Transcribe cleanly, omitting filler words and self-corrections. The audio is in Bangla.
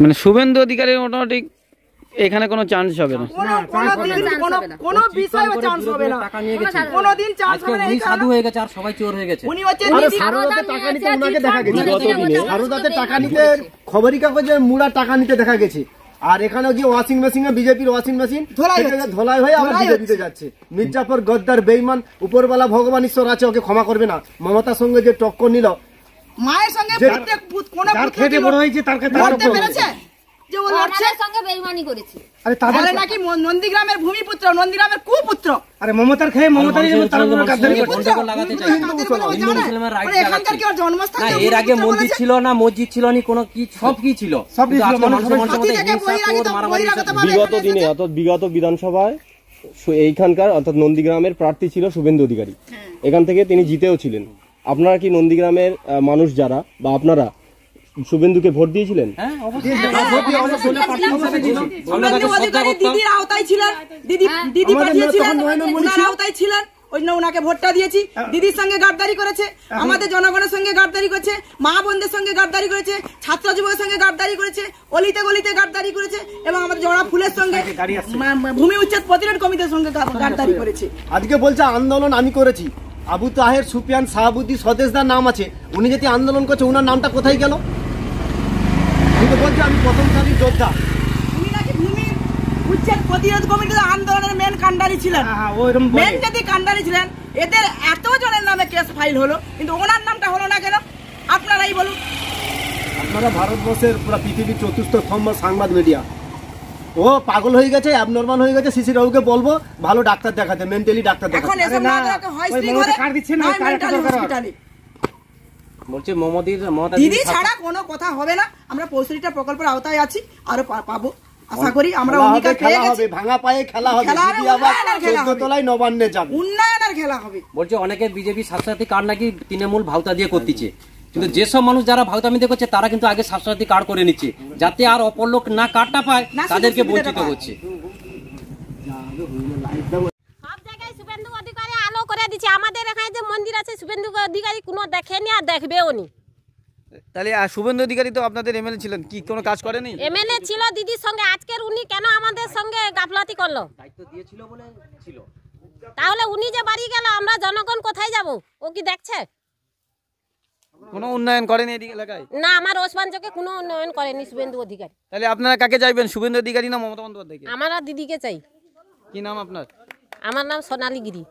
মানে শুভেন্দু অধিকারীর মোটামুটি এখানে কোনো চান্স হবে না, কোনো বিষয়ে চান্স হবে না, কোনোদিন চান্স হবে না। উনি সাধু হয়ে গেছে আর সবাই চোর হয়ে গেছে। উনি হচ্ছে সারদাতে টাকা নিতে ওনাকে দেখা গেছে, সারদাতে টাকা নিতে খবরের কাগজে মুড়া টাকা নিতে দেখা গেছে। আর এখানে যে ওয়াশিং মেশিন বিজেপির ওয়াশিং মেশিন ধোলাই হয়ে আবার বিজেপিতে যাচ্ছে। মির্জাপুর গদ্দার বেঈমান, উপরওয়ালা ভগবান ঈশ্বর আছে, ওকে ক্ষমা করবে না। মমতার সঙ্গে যে টক্কর নিল, মায়ের সঙ্গে খেটে বড় হয়েছে, তার পেরেছে যে ও লড়ছে সঙ্গে বেঈমানি করেছে। আরে তাহলে নাকি নন্দীগ্রামের ভূমিপুত্র, নন্দীগ্রামের কুপুত্র। আরে মমতার খেয়ে মমতারই তার উপর গাদ্দারি বন্ধ লাগাতে চাই। হিন্দু মুসলমান রাইট এখানকার কি জন্মস্থান? না, এর আগে মন্দির ছিল না, মসজিদ ছিল না, কোনো কি সব কি ছিল, সব বিগত দিনে অর্থাৎ বিগত বিধানসভায় এইখানকার অর্থাৎ নন্দীগ্রামের প্রার্থী ছিল শুভেন্দু অধিকারী। এখান থেকে তিনি জিতেও ছিলেন। আপনারা কি নন্দীগ্রামের মানুষ যারা বা আপনারা শুভেন্দুকে ভোট দিয়েছিলেন? দিদির আওতায় ছিলেন, দিদি পাঠিয়েছিলেন, ওনার আওতায় ছিলেন, ওই জন্য ওনাকে ভোটটা দিয়েছি। দিদির সঙ্গে গাদ্দারি করেছে, আমাদের জনগণের সঙ্গে গাদ্দারি করেছে, মা বোনদের সঙ্গে গাদ্দারি করেছে, ছাত্র যুবকের সঙ্গে গাদ্দারি করেছে, অলিতে গলিতে গাদ্দারি করেছে এবং আমাদের জোড়া ফুলের সঙ্গে ভূমি উচ্ছেদ প্রতিরোধ কমিটির সঙ্গে গাদ্দারি করেছে। আজকে বলছে আন্দোলন আমি করেছি। আবু তাহের, সুফিয়ান, শাহাবুদ্দিন, স্বদেশদার নাম আছে। উনি যদি আন্দোলন করছে, ওনার নামটা কোথায় গেল? কিন্তু বলছে আমি প্রথম সারির যোদ্ধা। উনি নাকি ভূমি উচ্ছেদ প্রতিরোধ কমিটির আন্দোলনের মেন কান্ডারি ছিলেন, মেন যদি কান্ডারি ছিলেন। এদের এত জনের নামে কেস ফাইল হলো, কিন্তু ওনার নামটা হলো না কেন? আপনারাই বলুন। আপনারা ভারতবর্ষের পুরো পৃথিবীর চতুর্থ স্তম্ভ সংবাদ মিডিয়া। ও পাগল হয়ে গেছে, অ্যাবনর্মাল হয়ে গেছে। সিসি রাউকে বলবো ভালো ডাক্তার দেখাতে, মেন্টালি ডাক্তার দেখাতে। এখন এসব না হয় শ্রীঘরে কাট দিচ্ছে না, মেন্টালি হসপিটালে বলছে মমতা দিদি ছাড়া কোনো কথা হবে না। আমরা 65টা প্রকল্পের আওতায় আছি, আরো পাবো আশা করি। আমরা অধিকার পেয়ে গেছি, ভাঙা পায়ে খেলা হবে, দিদি আবার 14 তলায় নবান্নে যাবে, উন্নয়নের খেলা হবে। বলছে অনেকে বিজেপি স্বাস্থ্যসাথী কার্ড নাকি তৃণমূল ভাওতা দিয়ে করতেছে, কিন্তু যেসব মানুষ যারা ভাওতামিতে করছে তারা কিন্তু আগে স্বাস্থ্যসাথী কার্ড করে নিচ্ছে, যাতে আর অপর লোক না কার্ডটা পায়, তাদেরকে বঞ্চিত করছে। শুভেন্দু অধিকারী আলো করে দিচ্ছে। আমাদের এখানে যে মন্দির আছে, শুভেন্দু অধিকারী কোনো দেখেনি আর দেখবেও নি। তাহলে শুভেন্দু অধিকারী তো আপনাদের এমএলএ ছিলেন, কি কোনো কাজ করেনি? এমএলএ ছিল দিদির সঙ্গে, আজকের উনি কেন আমাদের সঙ্গে গাফলাতি করলো? দায়িত্ব দিয়েছিল বলে ছিল। তাহলে উনি যে বাড়ি গেল, আমরা জনগণ কোথায় যাব? ও কি দেখছে? কোনো উন্নয়ন করেনি এই এলাকায়? না, আমার ওসমানচকে কোনো উন্নয়ন করেনি শুভেন্দু অধিকারী। তাহলে আপনারা কাকে চাইবেন, শুভেন্দু অধিকারী না মমতা বন্দ্যোপাধ্যায়কে? আমরা দিদিকে চাই। কি নাম আপনার? আমার নাম সোনালী গিরি।